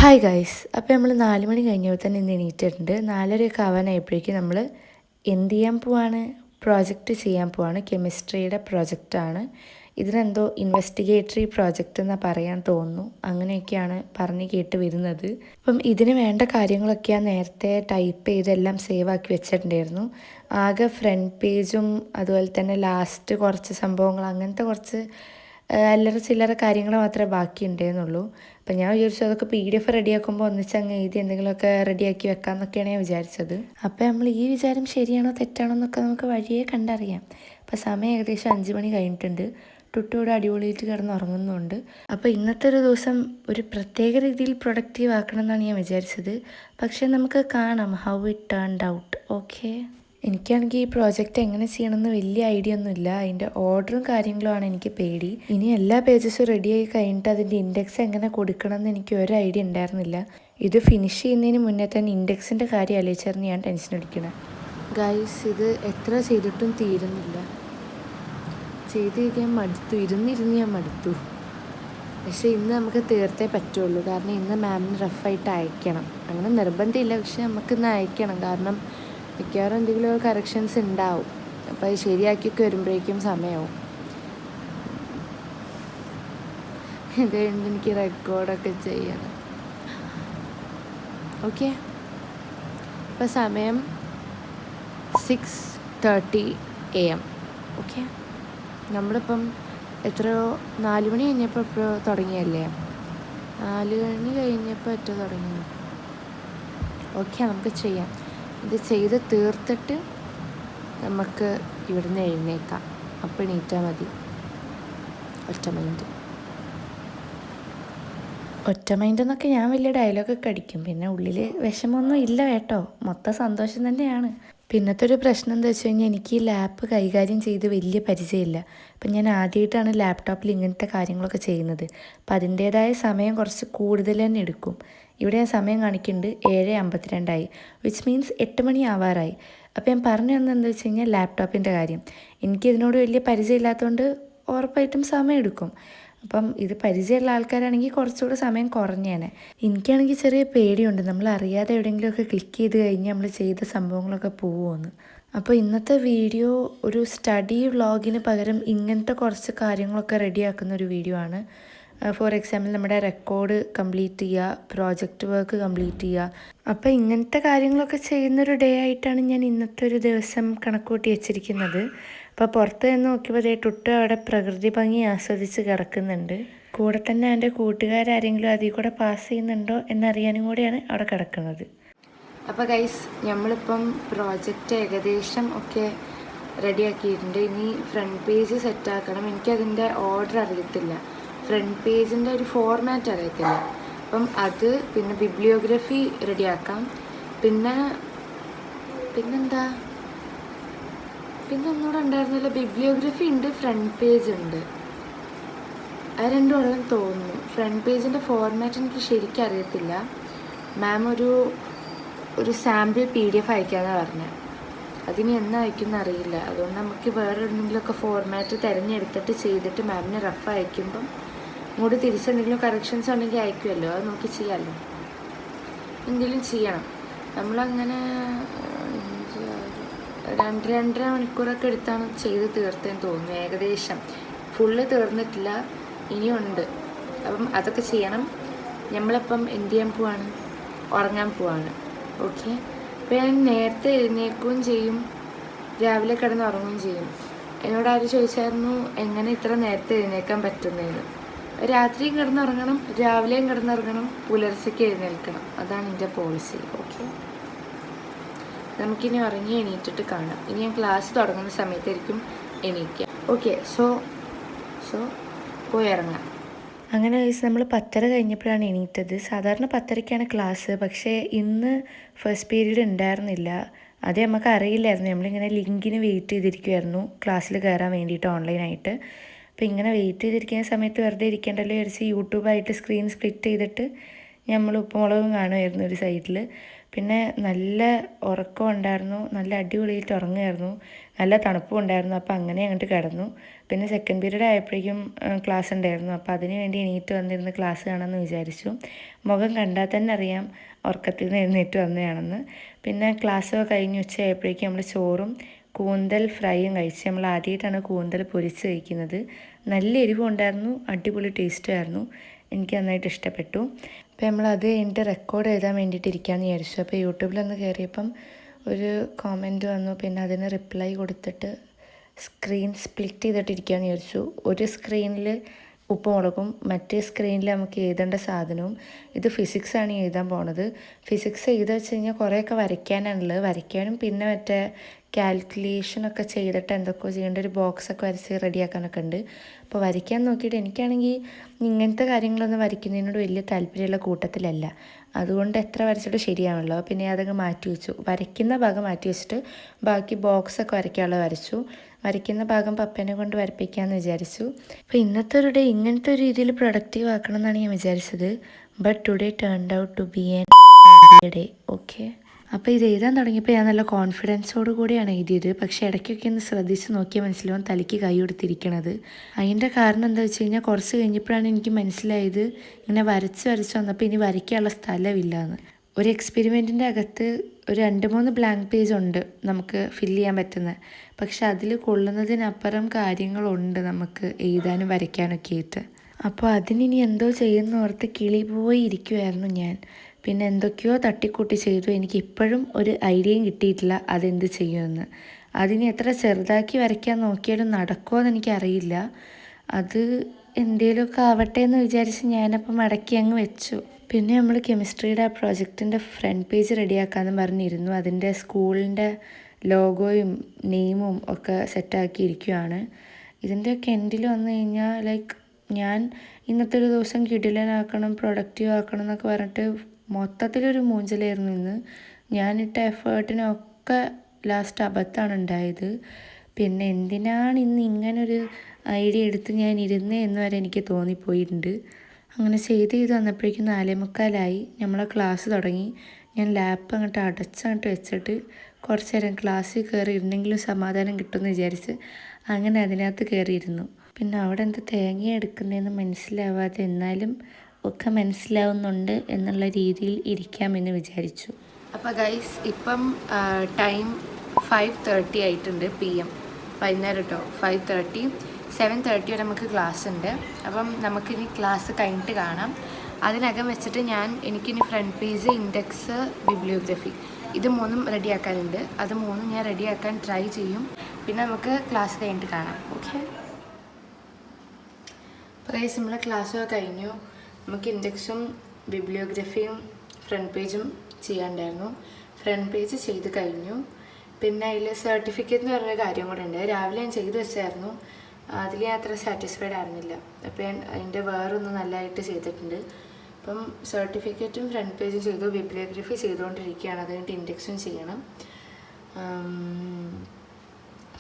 Hi guys. അപ്പോൾ നമ്മൾ 4 മണി കഴിഞ്ഞപ്പോൾ തന്നെ ഇന്ന് എണീറ്റിട്ടുണ്ട്. 4:30 ആവാനായപ്പോഴേക്കും നമ്മൾ എന്ത് ചെയ്യാൻ പോവാണ്, പ്രോജക്റ്റ് ചെയ്യാൻ പോവാണ്. കെമിസ്ട്രിയുടെ പ്രോജക്റ്റാണ്. ഇതിനെന്തോ ഇൻവെസ്റ്റിഗേറ്ററി പ്രോജക്റ്റ് എന്നാണ് പറയാൻ തോന്നുന്നു. അങ്ങനെയൊക്കെയാണ് പറഞ്ഞ് കേട്ട് വരുന്നത്. അപ്പം ഇതിന് വേണ്ട കാര്യങ്ങളൊക്കെ ഞാൻ നേരത്തെ ടൈപ്പ് ചെയ്തെല്ലാം സേവ് ആക്കി വെച്ചിട്ടുണ്ടായിരുന്നു. ആകെ ഫ്രണ്ട് പേജും അതുപോലെ തന്നെ ലാസ്റ്റ് കുറച്ച് സംഭവങ്ങൾ, അങ്ങനത്തെ കുറച്ച് അല്ലറ ചില്ലറ കാര്യങ്ങൾ മാത്രമേ ബാക്കി ഉണ്ടായിരുന്നുള്ളൂ. അപ്പം ഞാൻ വിചാരിച്ചു അതൊക്കെ PDF റെഡിയാക്കുമ്പോൾ ഒന്നിച്ചങ്ങ് എഴുതി എന്തെങ്കിലുമൊക്കെ റെഡിയാക്കി വെക്കാമെന്നൊക്കെയാണ് ഞാൻ വിചാരിച്ചത്. അപ്പോൾ നമ്മൾ ഈ വിചാരം ശരിയാണോ തെറ്റാണോ എന്നൊക്കെ നമുക്ക് വഴിയേ കണ്ടറിയാം. അപ്പോൾ സമയം ഏകദേശം 5 മണി കഴിഞ്ഞിട്ടുണ്ട്. ടുട്ടോടെ അടിപൊളിയായിട്ട് കിടന്ന് ഉറങ്ങുന്നുണ്ട്. അപ്പോൾ ഇന്നത്തെ ഒരു ദിവസം ഒരു പ്രത്യേക രീതിയിൽ പ്രൊഡക്റ്റീവ് ആക്കണം എന്നാണ് ഞാൻ വിചാരിച്ചത്. പക്ഷേ നമുക്ക് കാണാം how it turned out. Okay, എനിക്കാണെങ്കിൽ ഈ പ്രോജക്റ്റ് എങ്ങനെ ചെയ്യണമെന്ന് വലിയ ഐഡിയ ഒന്നുമില്ല. അതിൻ്റെ ഓർഡറും കാര്യങ്ങളുമാണ് എനിക്ക് പേടി. ഇനി എല്ലാ പേജസും റെഡിയായി കഴിഞ്ഞിട്ട് അതിൻ്റെ ഇൻഡെക്സ് എങ്ങനെ കൊടുക്കണമെന്ന് എനിക്ക് ഒരു ഐഡിയ ഉണ്ടായിരുന്നില്ല. ഇത് ഫിനിഷ് ചെയ്യുന്നതിന് മുന്നേ തന്നെ ഇൻഡെക്സിൻ്റെ കാര്യം ആലോചിച്ചായിരുന്നു ഞാൻ ടെൻഷൻ അടിക്കണം. ഗൈസ്, ഇത് എത്ര ചെയ്തിട്ടും തീരുന്നില്ല. ചെയ്ത് ഞാൻ മടുത്തു, ഇരുന്നിരുന്ന് ഞാൻ മടുത്തു. പക്ഷേ ഇന്ന് നമുക്ക് തീർത്തേ പറ്റുള്ളൂ. കാരണം ഇന്ന് മാമിന് റഫായിട്ട് അയക്കണം. അങ്ങനെ നിർബന്ധമില്ല, പക്ഷെ നമുക്കിന്ന് അയക്കണം. കാരണം മിക്കവാറും എന്തെങ്കിലും കറക്ഷൻസ് ഉണ്ടാവും. അപ്പോൾ അത് ശരിയാക്കിയൊക്കെ വരുമ്പോഴേക്കും സമയമാവും. ഇത് കഴിഞ്ഞ് എനിക്ക് റെക്കോർഡൊക്കെ ചെയ്യണം. ഓക്കെ, ഇപ്പോൾ സമയം 6:30 AM. ഓക്കെ, നമ്മളിപ്പം എത്രയോ 4 മണി കഴിഞ്ഞപ്പോൾ ഇപ്പോൾ തുടങ്ങിയല്ലേ? 4 മണി കഴിഞ്ഞപ്പോൾ എത്ര തുടങ്ങി? ഓക്കെ, നമുക്ക് ചെയ്യാം. ഇത് ചെയ്ത് തീർത്തിട്ട് നമുക്ക് ഇവിടുന്ന് എഴുന്നേക്കാം. അപ്പോൾ എണീറ്റാൽ മതി. ഒറ്റ മൈൻഡ് എന്നൊക്കെ ഞാൻ വലിയ ഡയലോഗൊക്കെ അടിക്കും. പിന്നെ ഉള്ളിൽ വിഷമമൊന്നും ഇല്ല കേട്ടോ, മൊത്തം സന്തോഷം തന്നെയാണ്. പിന്നത്തെ ഒരു പ്രശ്നം എന്താ വെച്ച് കഴിഞ്ഞാൽ എനിക്ക് ഈ ലാപ്പ് കൈകാര്യം ചെയ്ത് വലിയ പരിചയമില്ല. അപ്പം ഞാൻ ആദ്യമായിട്ടാണ് ലാപ്ടോപ്പിൽ ഇങ്ങനത്തെ കാര്യങ്ങളൊക്കെ ചെയ്യുന്നത്. അപ്പം അതിൻ്റേതായ സമയം കുറച്ച് കൂടുതൽ തന്നെ എടുക്കും. ഇവിടെ ഞാൻ സമയം കാണിക്കുന്നുണ്ട് 7:52 വിച്ച് മീൻസ് 8 മണി ആവാറായി. അപ്പോൾ ഞാൻ പറഞ്ഞു തന്നെന്താ വെച്ച് കഴിഞ്ഞാൽ ലാപ്ടോപ്പിൻ്റെ കാര്യം. എനിക്കിതിനോട് വലിയ പരിചയമില്ലാത്തതുകൊണ്ട് ഉറപ്പായിട്ടും സമയം എടുക്കും. അപ്പം ഇത് പരിചയമുള്ള ആൾക്കാരാണെങ്കിൽ കുറച്ചുകൂടെ സമയം കുറഞ്ഞേനെ. എനിക്കാണെങ്കിൽ ചെറിയ പേടിയുണ്ട്, നമ്മൾ അറിയാതെ എവിടെയെങ്കിലുമൊക്കെ ക്ലിക്ക് ചെയ്ത് കഴിഞ്ഞാൽ നമ്മൾ ചെയ്ത സംഭവങ്ങളൊക്കെ പോവുമെന്ന്. അപ്പോൾ ഇന്നത്തെ വീഡിയോ ഒരു സ്റ്റഡി വ്ളോഗിന് പകരം ഇങ്ങനത്തെ കുറച്ച് കാര്യങ്ങളൊക്കെ റെഡിയാക്കുന്ന ഒരു വീഡിയോ ആണ്. ഫോർ എക്സാമ്പിൾ നമ്മുടെ റെക്കോർഡ് കംപ്ലീറ്റ് ചെയ്യുക, പ്രോജക്റ്റ് വർക്ക് കംപ്ലീറ്റ് ചെയ്യുക. അപ്പോൾ ഇങ്ങനത്തെ കാര്യങ്ങളൊക്കെ ചെയ്യുന്നൊരു ഡേ ആയിട്ടാണ് ഞാൻ ഇന്നത്തെ ഒരു ദിവസം കണക്കൂട്ടി വെച്ചിരിക്കുന്നത്. അപ്പോൾ പുറത്ത് നിന്ന് നോക്കിയപ്പോൾ ടുട്ടു അവിടെ പ്രകൃതി ഭംഗി ആസ്വദിച്ച് കിടക്കുന്നുണ്ട്. കൂടെ തന്നെ എൻ്റെ കൂട്ടുകാരെങ്കിലും അതിൽ കൂടെ പാസ് ചെയ്യുന്നുണ്ടോ എന്നറിയാനും കൂടിയാണ് അവിടെ കിടക്കുന്നത്. അപ്പോൾ ഗൈസ്, നമ്മളിപ്പം പ്രോജക്റ്റ് ഏകദേശം ഒക്കെ റെഡിയാക്കിയിട്ടുണ്ട്. ഇനി ഫ്രണ്ട് പേജ് സെറ്റാക്കണം. എനിക്കതിൻ്റെ ഓർഡർ അറിയത്തില്ല, ഫ്രണ്ട് പേജിൻ്റെ ഒരു ഫോർമാറ്റ് അറിയത്തില്ല. അപ്പം അത്, പിന്നെ ബിബ്ലിയോഗ്രഫി റെഡിയാക്കാം. പിന്നെന്താ പിന്നെ ഒന്നുകൂടെ ഉണ്ടായിരുന്നില്ല, ബിബ്ലിയോഗ്രഫി ഉണ്ട്, ഫ്രണ്ട് പേജ് ഉണ്ട്. അത് രണ്ടും ഉള്ളതെന്ന് തോന്നുന്നു. ഫ്രണ്ട് പേജിൻ്റെ ഫോർമാറ്റ് എനിക്ക് ശരിക്കും അറിയത്തില്ല. മാം ഒരു സാമ്പിൾ PDF അയക്കാമെന്നാണ് പറഞ്ഞത്. അതിന് എന്ന് അയക്കുമെന്ന് അറിയില്ല. അതുകൊണ്ട് നമുക്ക് വേറെ എന്തെങ്കിലുമൊക്കെ ഫോർമാറ്റ് തിരഞ്ഞെടുത്തിട്ട് ചെയ്തിട്ട് മാമിന് റഫ് അയക്കുമ്പം ഇങ്ങോട്ട് തിരിച്ചെന്തെങ്കിലും കറക്ഷൻസ് ഉണ്ടെങ്കിൽ അയക്കുമല്ലോ, അത് നോക്കി ചെയ്യാമല്ലോ. എന്തെങ്കിലും ചെയ്യണം. നമ്മളങ്ങനെ 2-2.5 മണിക്കൂറൊക്കെ എടുത്താണ് ചെയ്ത് തീർത്തതെന്ന് തോന്നുന്നു. ഏകദേശം ഫുള്ള് തീർന്നിട്ടില്ല, ഇനിയുണ്ട്. അപ്പം അതൊക്കെ ചെയ്യണം. നമ്മളിപ്പം എന്ത് ചെയ്യാൻ പോവാണ്? ഉറങ്ങാൻ പോവാണ്. ഓക്കെ, അപ്പോൾ ഞാൻ നേരത്തെ എഴുന്നേൽക്കുകയും ചെയ്യും, രാവിലെ കിടന്ന് ഉറങ്ങുകയും ചെയ്യും. എന്നോട് ആരും ചോദിച്ചായിരുന്നു എങ്ങനെ ഇത്ര നേരത്തെ എഴുന്നേൽക്കാൻ പറ്റുന്നതെന്ന്. രാത്രിയും കിടന്നുറങ്ങണം, രാവിലെയും കിടന്നുറങ്ങണം, പുലർച്ചയ്ക്ക് എഴുന്നേൽക്കണം. അതാണ് എൻ്റെ പോളിസി. ഓക്കെ, നമുക്കിനി ഉറങ്ങി എണീറ്റിട്ട് കാണാം. ഇനി ഞാൻ ക്ലാസ് തുടങ്ങുന്ന സമയത്തായിരിക്കും എണീക്കുക. ഓക്കെ, സോ പോയി ഇറങ്ങാം. അങ്ങനെ നമ്മൾ 10:30 കഴിഞ്ഞപ്പോഴാണ് എണീറ്റത്. സാധാരണ 10:30ക്കാണ് ക്ലാസ്, പക്ഷേ ഇന്ന് ഫസ്റ്റ് പീരീഡ് ഉണ്ടായിരുന്നില്ല. അത് നമുക്ക് അറിയില്ലായിരുന്നു. നമ്മളിങ്ങനെ ലിങ്കിന് വെയിറ്റ് ചെയ്തിരിക്കുമായിരുന്നു ക്ലാസ്സിൽ കയറാൻ വേണ്ടിയിട്ട് ഓൺലൈനായിട്ട്. അപ്പോൾ ഇങ്ങനെ വെയിറ്റ് ചെയ്തിരിക്കുന്ന സമയത്ത് വെറുതെ ഇരിക്കേണ്ടല്ലോ വിചാരിച്ച് യൂട്യൂബായിട്ട് സ്ക്രീൻ സ്പ്ലിറ്റ് ചെയ്തിട്ട് നമ്മൾ ഉപ്പുമുളകും കാണുമായിരുന്നു ഒരു സൈഡിൽ. പിന്നെ നല്ല ഉറക്കം ഉണ്ടായിരുന്നു, നല്ല അടിപൊളിയായിട്ട് ഉറങ്ങുമായിരുന്നു, നല്ല തണുപ്പും ഉണ്ടായിരുന്നു. അപ്പോൾ അങ്ങനെ അങ്ങോട്ട് കിടന്നു. പിന്നെ സെക്കൻഡ് പീരീഡ് ആയപ്പോഴേക്കും ക്ലാസ് ഉണ്ടായിരുന്നു. അപ്പോൾ അതിന് വേണ്ടി എണീറ്റ് വന്നിരുന്ന് ക്ലാസ് കാണാമെന്ന് വിചാരിച്ചു. മുഖം കണ്ടാൽ തന്നെ അറിയാം ഉറക്കത്തിൽ നിന്ന് എഴുന്നേറ്റ് വന്നതാണെന്ന്. പിന്നെ ക്ലാസ് കഴിഞ്ഞ് ഉച്ചയായപ്പോഴേക്കും നമ്മൾ ചോറും കൂന്തൽ ഫ്രൈയും കഴിച്ച്. നമ്മൾ ആദ്യമായിട്ടാണ് കൂന്തൽ പൊരിച്ച് കഴിക്കുന്നത്. നല്ല എരിവുണ്ടായിരുന്നു, അടിപൊളി ടേസ്റ്റുമായിരുന്നു. എനിക്ക് നന്നായിട്ട് ഇഷ്ടപ്പെട്ടു. അപ്പോൾ നമ്മളത് കഴിഞ്ഞിട്ട് റെക്കോർഡ് എഴുതാൻ വേണ്ടിയിട്ട് ഇരിക്കാമെന്ന് വിചാരിച്ചു. അപ്പോൾ യൂട്യൂബിലൊന്ന് കയറിയപ്പം ഒരു കോമെൻറ്റ് വന്നു. പിന്നെ അതിന് റിപ്ലൈ കൊടുത്തിട്ട് സ്ക്രീൻ സ്പ്ലിറ്റ് ചെയ്തിട്ടിരിക്കാമെന്ന് വിചാരിച്ചു. ഒരു സ്ക്രീനിൽ ഉപ്പുമുളകും മറ്റേ സ്ക്രീനിൽ നമുക്ക് എഴുതേണ്ട സാധനവും. ഇത് ഫിസിക്സാണ് എഴുതാൻ പോണത്. ഫിസിക്സ് എഴുതി വെച്ച് കഴിഞ്ഞാൽ കുറേയൊക്കെ വരയ്ക്കാനാണുള്ളത്. വരയ്ക്കാനും പിന്നെ മറ്റേ കാൽക്കുലേഷനൊക്കെ ചെയ്തിട്ട് എന്തൊക്കെയോ ചെയ്യേണ്ട ഒരു ബോക്സൊക്കെ വരച്ച് റെഡിയാക്കാനൊക്കെ ഉണ്ട്. അപ്പോൾ വരയ്ക്കാൻ നോക്കിയിട്ട് എനിക്കാണെങ്കിൽ ഇങ്ങനത്തെ കാര്യങ്ങളൊന്നും വരയ്ക്കുന്നതിനോട് വലിയ താല്പര്യമുള്ള കൂട്ടത്തിലല്ല. അതുകൊണ്ട് എത്ര വരച്ചിട്ട് ശരിയാണല്ലോ. പിന്നെ അതങ്ങ് മാറ്റി വെച്ചു. വരയ്ക്കുന്ന ഭാഗം മാറ്റി വെച്ചിട്ട് ബാക്കി ബോക്സൊക്കെ വരയ്ക്കാനുള്ളത് വരച്ചു. വരയ്ക്കുന്ന ഭാഗം പപ്പേനെ കൊണ്ട് വരപ്പിക്കാമെന്ന് വിചാരിച്ചു. അപ്പോൾ ഇന്നത്തെ ഒരു ഡേ ഇങ്ങനത്തെ ഒരു രീതിയിൽ പ്രൊഡക്റ്റീവ് ആക്കണം എന്നാണ് ഞാൻ വിചാരിച്ചത്. But today turned out to be an day. Okay, അപ്പോൾ ഇത് എഴുതാൻ തുടങ്ങിയപ്പോൾ ഞാൻ നല്ല കോൺഫിഡൻസോട് കൂടിയാണ് എഴുതിയത്. പക്ഷേ ഇടയ്ക്കൊക്കെ ഒന്ന് ശ്രദ്ധിച്ച് നോക്കിയാൽ മനസ്സിലാവും തലയ്ക്ക് കൈ കൊടുത്തിരിക്കണത്. അതിൻ്റെ കാരണം എന്താ വെച്ച് കഴിഞ്ഞാൽ കുറച്ച് കഴിഞ്ഞപ്പോഴാണ് എനിക്ക് മനസ്സിലായത് ഇങ്ങനെ വരച്ച് വന്നപ്പോൾ ഇനി വരയ്ക്കാനുള്ള സ്ഥലമില്ലയെന്ന്. ഒരു എക്സ്പെരിമെൻറ്റിൻ്റെ അകത്ത് ഒരു 2-3 ബ്ലാങ്ക് പേജ് ഉണ്ട് നമുക്ക് ഫില്ല് ചെയ്യാൻ പറ്റുന്നത്. പക്ഷെ അതിൽ കൊള്ളുന്നതിനപ്പുറം കാര്യങ്ങളുണ്ട് നമുക്ക് എഴുതാനും വരയ്ക്കാനൊക്കെ ആയിട്ട്. അപ്പോൾ അതിനിനി എന്തോ ചെയ്യുന്ന ഓർത്ത് കിളി പോയി ഇരിക്കുമായിരുന്നു ഞാൻ. പിന്നെ എന്തൊക്കെയോ തട്ടിക്കൂട്ടി ചെയ്തു. എനിക്ക് ഇപ്പോഴും ഒരു ഐഡിയയും കിട്ടിയിട്ടില്ല അതെന്ത് ചെയ്യുമെന്ന്. അതിന് എത്ര ചെറുതാക്കി വരയ്ക്കാൻ നോക്കിയാലും നടക്കുമോ എന്ന് എനിക്കറിയില്ല. അത് എന്തേലുമൊക്കെ ആവട്ടെ എന്ന് വിചാരിച്ച് ഞാനപ്പം മടക്കി അങ്ങ് വെച്ചു. പിന്നെ നമ്മൾ കെമിസ്ട്രിയുടെ ആ പ്രോജക്റ്റിൻ്റെ ഫ്രണ്ട് പേജ് റെഡിയാക്കാമെന്ന് പറഞ്ഞിരുന്നു. അതിൻ്റെ സ്കൂളിൻ്റെ ലോഗോയും നെയിമും ഒക്കെ സെറ്റാക്കിയിരിക്കുകയാണ്. ഇതിൻ്റെയൊക്കെ എൻഡിൽ വന്നു കഴിഞ്ഞാൽ ലൈക്ക് ഞാൻ ഇന്നത്തെ ഒരു ദിവസം കിടിലനാക്കണം, പ്രൊഡക്റ്റീവ് ആക്കണം എന്നൊക്കെ പറഞ്ഞിട്ട് മൊത്തത്തിലൊരു മൂഞ്ചലായിരുന്നു ഇന്ന്. ഞാനിട്ട എഫേർട്ടിനൊക്കെ ലാസ്റ്റ് അബദ്ധമാണ് ഉണ്ടായത്. പിന്നെ എന്തിനാണ് ഇന്ന് ഇങ്ങനൊരു ഐഡിയ എടുത്ത് ഞാൻ ഇരുന്നേ എന്ന് വരെ എനിക്ക് തോന്നിപ്പോയിട്ടുണ്ട്. അങ്ങനെ ചെയ്ത് വന്നപ്പോഴേക്കും 4:45 നമ്മളെ ക്ലാസ് തുടങ്ങി. ഞാൻ ലാപ്പ് അങ്ങോട്ട് അടച്ചങ്ങോട്ട് വെച്ചിട്ട് കുറച്ച് നേരം ക്ലാസ്സിൽ കയറി ഇരുന്നെങ്കിലും സമാധാനം കിട്ടുമെന്ന് വിചാരിച്ച് അങ്ങനെ അതിനകത്ത് കയറിയിരുന്നു. പിന്നെ അവിടെ എന്ത് തേങ്ങ എടുക്കുന്നതെന്ന് മനസ്സിലാവാതെ എന്നാലും ഒക്കെ മനസ്സിലാവുന്നുണ്ട് എന്നുള്ള രീതിയിൽ ഇരിക്കാമെന്ന് വിചാരിച്ചു. അപ്പോൾ ഗൈസ് ഇപ്പം ടൈം 5:30 ആയിട്ടുണ്ട് PM. വൈകുന്നേരം കേട്ടോ, 5:30. 7:30 വരെ നമുക്ക് ക്ലാസ് ഉണ്ട്. അപ്പം നമുക്കിനി ക്ലാസ് കഴിഞ്ഞിട്ട് കാണാം. അതിനകം വെച്ചിട്ട് എനിക്കിനി ഫ്രണ്ട് പേജ്, ഇൻഡെക്സ്, ബിബ്ലിയോഗ്രഫി ഇത് 3ഉം റെഡിയാക്കാനുണ്ട്. അത് 3ഉം ഞാൻ റെഡിയാക്കാൻ ട്രൈ ചെയ്യും. പിന്നെ നമുക്ക് ക്ലാസ് കഴിഞ്ഞിട്ട് കാണാം. ഓക്കെ, പ്രൈസ് നമ്മളെ ക്ലാസ്സൊക്കെ കഴിഞ്ഞു. നമുക്ക് ഇൻഡെക്സും ബിബ്ലിയോഗ്രഫിയും ഫ്രണ്ട് പേജും ചെയ്യാണ്ടായിരുന്നു. ഫ്രണ്ട് പേജ് ചെയ്ത് കഴിഞ്ഞു. പിന്നെ അതിൽ സർട്ടിഫിക്കറ്റ് എന്ന് പറഞ്ഞൊരു കാര്യം കൂടെ ഉണ്ട്. രാവിലെ ഞാൻ ചെയ്ത് വെച്ചായിരുന്നു. അതിൽ ഞാൻ അത്ര സാറ്റിസ്ഫൈഡ് ആയിരുന്നില്ല. അപ്പോൾ ഞാൻ അതിൻ്റെ വേറൊന്ന് നല്ലതായിട്ട് ചെയ്തിട്ടുണ്ട്. അപ്പം സർട്ടിഫിക്കറ്റും ഫ്രണ്ട് പേജും ചെയ്തു. ബിബ്ലിയോഗ്രഫി ചെയ്തുകൊണ്ടിരിക്കുകയാണ്. അത് കഴിഞ്ഞിട്ട് ഇൻഡെക്സും ചെയ്യണം.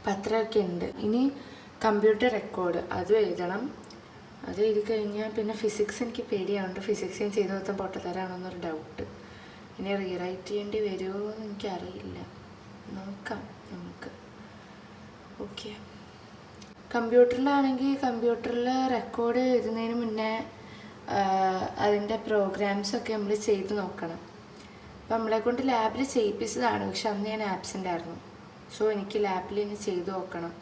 പത്രമൊക്കെ ഉണ്ട്. ഇനി കമ്പ്യൂട്ടർ റെക്കോർഡ് അതും എഴുതണം. അത് എഴുതി കഴിഞ്ഞാൽ പിന്നെ ഫിസിക്സ് എനിക്ക് പേടിയാവുന്നുണ്ട്. ഫിസിക്സ് ഞാൻ ചെയ്ത് മൊത്തം പൊട്ടത്തരാണെന്നൊരു ഡൗട്ട്. ഇനി റീറൈറ്റ് ചെയ്യേണ്ടി വരുമോ എന്ന് എനിക്കറിയില്ല. നോക്കാം നമുക്ക്. ഓക്കെ, കമ്പ്യൂട്ടറിലാണെങ്കിൽ കമ്പ്യൂട്ടറിൽ റെക്കോർഡ് എഴുതുന്നതിന് മുന്നേ അതിൻ്റെ പ്രോഗ്രാംസൊക്കെ നമ്മൾ ചെയ്ത് നോക്കണം. അപ്പം നമ്മളെ കൊണ്ട് ലാബിൽ ചെയ്യിപ്പിച്ചതാണ്. പക്ഷെ അന്ന് ഞാൻ ആബ്സെൻ്റ് ആയിരുന്നു. സോ എനിക്ക് ലാബിൽ ഇനി ചെയ്ത് നോക്കണം.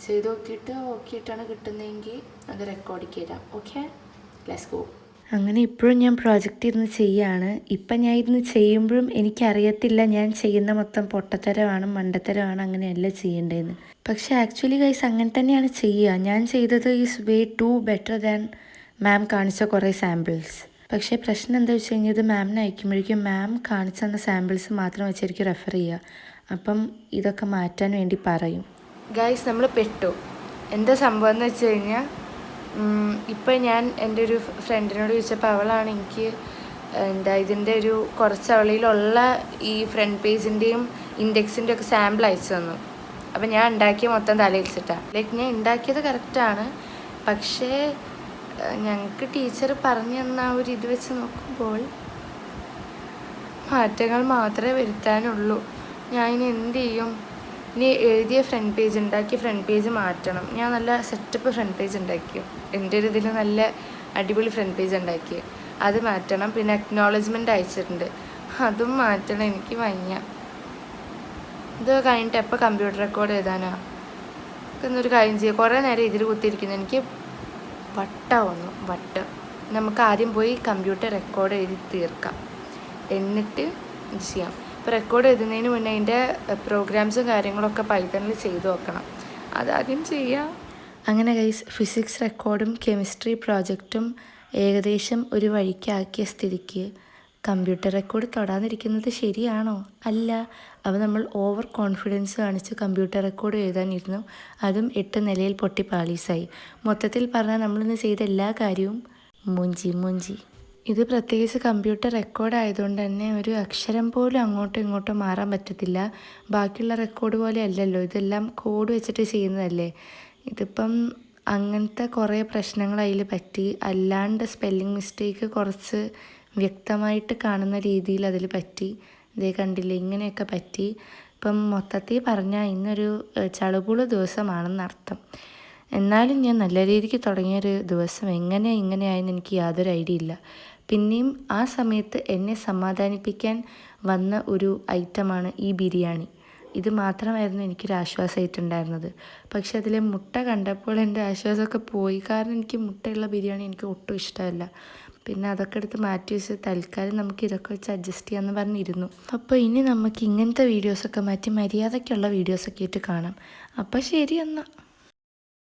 ചെയ്ത് നോക്കിയിട്ടാണ് കിട്ടുന്നതെങ്കിൽ അത് റെക്കോർഡിക്ക് തരാം. Okay, let's go. അങ്ങനെ ഇപ്പോഴും ഞാൻ പ്രോജക്റ്റ് ഇരുന്ന് ചെയ്യാണ്. ഇപ്പം ഞാൻ ഇരുന്ന് ചെയ്യുമ്പോഴും എനിക്കറിയത്തില്ല ഞാൻ ചെയ്യുന്ന മൊത്തം പൊട്ടത്തരമാണ്, മണ്ടത്തരമാണ്, അങ്ങനെയല്ല ചെയ്യേണ്ടതെന്ന്. പക്ഷേ ആക്ച്വലി ഗൈസ് അങ്ങനെ തന്നെയാണ് ചെയ്യുക. ഞാൻ ചെയ്തത് is way too better than ma'am കാണിച്ച കുറേ സാമ്പിൾസ്. പക്ഷേ പ്രശ്നം എന്താ വെച്ച് കഴിഞ്ഞാൽ ഇത് മാമിനെ അയക്കുമ്പോഴേക്കും മാം കാണിച്ചു തന്ന സാമ്പിൾസ് മാത്രം വെച്ചായിരിക്കും റെഫർ ചെയ്യുക. അപ്പം ഇതൊക്കെ മാറ്റാൻ വേണ്ടി പറയും. ഗൈസ് നമ്മൾ പെട്ടു. എന്താ സംഭവം എന്ന് വെച്ച് കഴിഞ്ഞാൽ ഇപ്പം ഞാൻ എൻ്റെ ഒരു ഫ്രണ്ടിനോട് ചോദിച്ചപ്പോൾ അവളാണ് എനിക്ക് ഇതിൻ്റെ ഒരു കുറച്ച് അവളിലുള്ള ഈ ഫ്രണ്ട് പേജിൻ്റെയും ഇൻഡെക്സിൻ്റെ ഒക്കെ സാമ്പിൾ അയച്ചു തന്നു. അപ്പം ഞാൻ ഉണ്ടാക്കിയ മൊത്തം തലയിൽച്ചിട്ടാണ്. ലൈക്ക് ഞാൻ ഉണ്ടാക്കിയത് കറക്റ്റാണ്. പക്ഷേ ഞങ്ങൾക്ക് ടീച്ചർ പറഞ്ഞു തന്ന ഒരു ഇത് വെച്ച് നോക്കുമ്പോൾ മാറ്റങ്ങൾ മാത്രമേ വരുത്താനുള്ളൂ. ഞാൻ ഇനി എന്ത് ചെയ്യും? ഇനി എഴുതിയ ഫ്രണ്ട് പേജ് ഉണ്ടാക്കി ഫ്രണ്ട് പേജ് മാറ്റണം. ഞാൻ നല്ല സെറ്റപ്പ് ഫ്രണ്ട് പേജ് ഉണ്ടാക്കി, എൻ്റെ ഒരു ഇതിൽ നല്ല അടിപൊളി ഫ്രണ്ട് പേജ് ഉണ്ടാക്കി, അത് മാറ്റണം. പിന്നെ അക്നോളജ്മെൻറ്റ് അയച്ചിട്ടുണ്ട്, അതും മാറ്റണം. എനിക്ക് വയ്യ. ഇത് കഴിഞ്ഞിട്ട് എപ്പോൾ കമ്പ്യൂട്ടർ റെക്കോർഡ് എഴുതാനാ? എന്നൊരു കാര്യം ചെയ്യുക. കുറേ നേരം ഇതിൽ കുത്തിയിരിക്കുന്നു, എനിക്ക് വട്ടാവുന്നു. നമുക്ക് ആദ്യം പോയി കമ്പ്യൂട്ടർ റെക്കോർഡ് എഴുതി തീർക്കാം, എന്നിട്ട് ഇത് ചെയ്യാം. ഇപ്പോൾ റെക്കോർഡ് എഴുതുന്നതിന് മുന്നേ അതിൻ്റെ പ്രോഗ്രാംസും കാര്യങ്ങളൊക്കെ പൈത്തണിൽ ചെയ്ത് നോക്കണം, അതാദ്യം ചെയ്യാം. അങ്ങനെ ഗൈസ്, ഫിസിക്സ് റെക്കോർഡും കെമിസ്ട്രി പ്രോജക്റ്റും ഏകദേശം ഒരു വഴിക്കാക്കിയ സ്ഥിതിക്ക് കമ്പ്യൂട്ടർ റെക്കോർഡ് തൊടാതിരിക്കുന്നത് ശരിയാണോ? അല്ല. അപ്പോൾ നമ്മൾ ഓവർ കോൺഫിഡൻസ് കാണിച്ച് കമ്പ്യൂട്ടർ റെക്കോർഡ് എഴുതാനിരുന്നു, അതും 8 നിലയിൽ പൊട്ടി പാളീസായി. മൊത്തത്തിൽ പറഞ്ഞാൽ നമ്മളിന്ന് ചെയ്ത എല്ലാ കാര്യവും മൂഞ്ചി. ഇത് പ്രത്യേകിച്ച് കമ്പ്യൂട്ടർ റെക്കോർഡ് ആയതുകൊണ്ട് തന്നെ ഒരു അക്ഷരം പോലും അങ്ങോട്ടും ഇങ്ങോട്ടും മാറാൻ പറ്റത്തില്ല. ബാക്കിയുള്ള റെക്കോർഡ് പോലെ അല്ലല്ലോ, ഇതെല്ലാം കോഡ് വെച്ചിട്ട് ചെയ്യുന്നതല്ലേ. ഇതിപ്പം അങ്ങനത്തെ കുറേ പ്രശ്നങ്ങൾ അതിൽ പറ്റി. അല്ലാണ്ട് സ്പെല്ലിംഗ് മിസ്റ്റേക്ക് കുറച്ച് വ്യക്തമായിട്ട് കാണുന്ന രീതിയിൽ അതിൽ പറ്റി. ഇതേ കണ്ടില്ലേ, ഇങ്ങനെയൊക്കെ പറ്റി. ഇപ്പം മൊത്തത്തിൽ പറഞ്ഞാൽ ഇന്നൊരു ചളുപുള ദിവസമാണെന്നർത്ഥം. എന്നാലും ഞാൻ നല്ല രീതിക്ക് തുടങ്ങിയൊരു ദിവസം ഇങ്ങനെയായെന്ന് എനിക്ക് യാതൊരു ഐഡിയ ഇല്ല. പിന്നെയും ആ സമയത്ത് എന്നെ സമാധാനിപ്പിക്കാൻ വന്ന ഒരു ഐറ്റമാണ് ഈ ബിരിയാണി. ഇത് മാത്രമായിരുന്നു എനിക്കൊരു ആശ്വാസമായിട്ടുണ്ടായിരുന്നത്. പക്ഷെ അതിലെ മുട്ട കണ്ടപ്പോൾ എൻ്റെ ആശ്വാസമൊക്കെ പോയി. കാരണം എനിക്ക് മുട്ടയുള്ള ബിരിയാണി എനിക്ക് ഒട്ടും ഇഷ്ടമല്ല. പിന്നെ അതൊക്കെ എടുത്ത് മാറ്റി വെച്ച് തൽക്കാലം നമുക്ക് ഇതൊക്കെ വെച്ച് അഡ്ജസ്റ്റ് ചെയ്യാമെന്ന് പറഞ്ഞിരുന്നു. അപ്പോൾ ഇനി നമുക്ക് ഇങ്ങനത്തെ വീഡിയോസൊക്കെ മാറ്റി മര്യാദയ്ക്കുള്ള വീഡിയോസൊക്കെ ആയിട്ട് കാണാം. അപ്പോൾ ശരി എന്നാൽ.